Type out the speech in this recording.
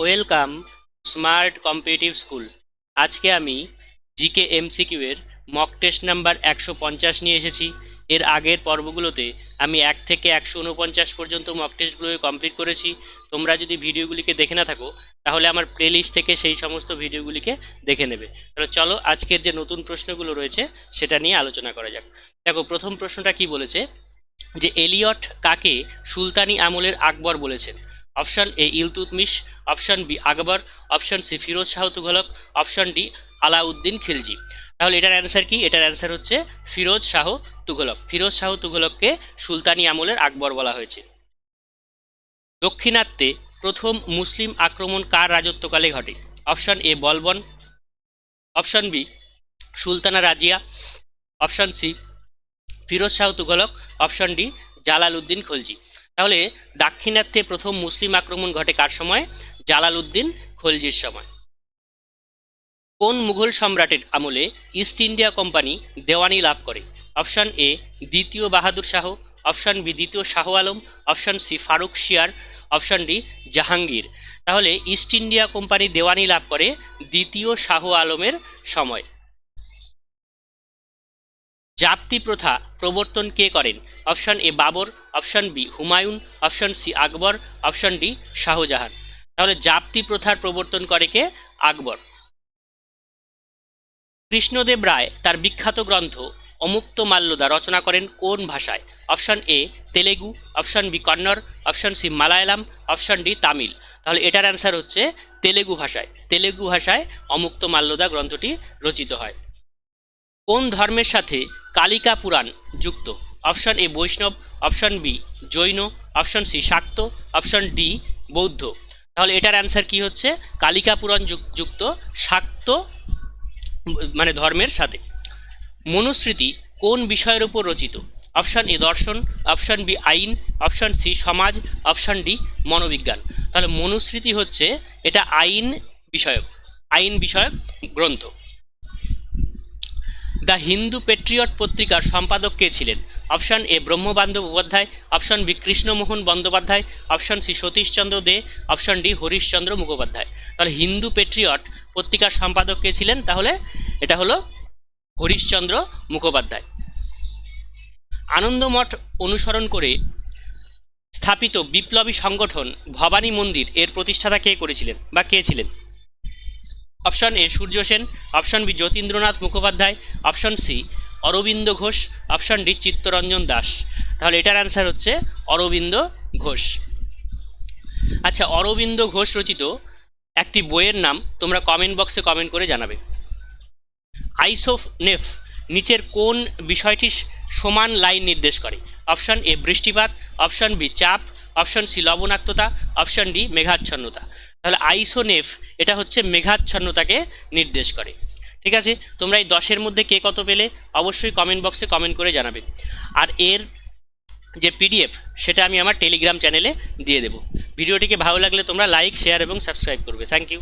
Welcome smart competitive school. আজকে আমি GK MCQ এর মক টেস্ট নাম্বার 150 নিয়ে এসেছি। এর আগের পর্বগুলোতে আমি 1 থেকে 149 পর্যন্ত মক টেস্টগুলো কমপ্লিট করেছি। তোমরা যদি ভিডিওগুলিকে দেখে না থাকো তাহলে আমার প্লেলিস্ট থেকে সেই সমস্ত ভিডিওগুলিকে দেখে নেবে। তাহলে চলো আজকের যে নতুন প্রশ্নগুলো রয়েছে সেটা নিয়ে আলোচনা করা যাক। দেখো, প্রথম প্রশ্নটা কি বলেছে, যে এলিয়ট কাকে সুলতানি আমলের আকবর বলেছেন? Option A Iltutmish, option B Akbar, option C Firoz Shah Tughlaq, option D Alauddin Khilji. তাহলে এটার অ্যান্সার কি? এটার অ্যান্সার হচ্ছে ফিরোজ শাহ তুঘলক। ফিরোজ শাহ তুঘলককে সুলতানি আমলের আকবর বলা হয়েছে। দক্ষিণাত্যে প্রথম মুসলিম আক্রমণ কার রাজত্বকালে ঘটে? Option A Balban, option B Sultana Razia, option C Firoz Shah Tughlaq, option D Jalaluddin Khalji. তাহলে দাক্ষিণাত্যে প্রথম মুসলিম আক্রমণ ঘটে কার সময়? জালালউদ্দিন খলজির সময়। কোন মুঘল সম্রাটের আমলে ইস্ট ইন্ডিয়া কোম্পানি দেওয়ানি লাভ করে? অপশন এ দ্বিতীয় বাহাদুর শাহ, অপশন বি দ্বিতীয় শাহ আলম, অপশন সি ফারুক শিয়ার, অপশন ডি জাহাঙ্গীর। তাহলে ইস্ট ইন্ডিয়া কোম্পানি দেওয়ানি লাভ করে দ্বিতীয় শাহ আলমের সময়। জাপ্তি প্রথা প্রবর্তন কে করেন? Option A Babur, option B Humayun, option C Akbar, option D Shahjahan. তাহলে জাপ্তি প্রথার প্রবর্তন করে কে? আকবর। কৃষ্ণদেব রায় তার বিখ্যাত গ্রন্থ অমুক্ত মাল্যদা রচনা করেন কোন ভাষায়? Option A Telugu, option B Kannada, option C Malayalam, option D Tamil. তাহলে এটার অ্যান্সার হচ্ছে তেলেগু ভাষায়। তেলেগু ভাষায় অমুক্ত মাল্যদা গ্রন্থটি রচিত হয়। কোন ধর্মের সাথে কালিকা পুরাণ যুক্ত? Option A Vaishnava, option B Jain, option C Shakta, option D Bauddha. তাহলে এটার অ্যান্সার কি হচ্ছে? কালিকা পুরাণ যুক্ত শাক্ত মানে ধর্মের সাথে। মনুস্মৃতি কোন বিষয়ের উপর রচিত? অপশন এ দর্শন, অপশন বি আইন, অপশন সি সমাজ, অপশন ডি মনোবিজ্ঞান। তাহলে মনুস্মৃতি হচ্ছে এটা আইন বিষয়ক গ্রন্থ। দ্য হিন্দু পেট্রিয়ট পত্রিকার সম্পাদক কে ছিলেন? Option A Brahmabandhab Upadhyay, option B Krishnamohan Bandyopadhyay, option C Satishchandra De, option D Harishchandra Mukhopadhyay. তাহলে হিন্দু পেট্রিয়ট পত্রিকার সম্পাদক কে ছিলেন? তাহলে এটা হলো হরিশচন্দ্র মুখোপাধ্যায়। আনন্দমঠ অনুসরণ করে স্থাপিত বিপ্লবী সংগঠন ভবানী মন্দির এর প্রতিষ্ঠাতা কে করেছিলেন বা কে ছিলেন? Option A Surya Sen, option B Jatindranath Mukhopadhyay, option C Aurobindo Ghosh, option D Chittaranjan Das. তাহলে এটার অ্যান্সার হচ্ছে অরবিন্দ ঘোষ। আচ্ছা, অরবিন্দ ঘোষ রচিত একটি বইয়ের নাম তোমরা কমেন্ট বক্সে কমেন্ট করে জানাবে। আইসোনেফ নিচের কোন বিষয়টি সমান লাইন নির্দেশ করে? অপশন এ বৃষ্টিপাত, অপশন বি চাপ, অপশন সি লবণাক্ততা, অপশন ডি মেঘাচ্ছন্নতা। তাহলে আইসোনেফ এটা হচ্ছে মেঘাচ্ছন্নতাকে নির্দেশ করে। ঠিক আছে, তোমরা এই 10-এর মধ্যে কে কত পেলে অবশ্যই কমেন্ট বক্সে কমেন্ট করে জানাবে। আর এর যে পিডিএফ সেটা আমি আমার টেলিগ্রাম চ্যানেলে দিয়ে দেবো। ভিডিওটিকে ভালো লাগলে তোমরা লাইক, শেয়ার এবং সাবস্ক্রাইব করবে। Thank you.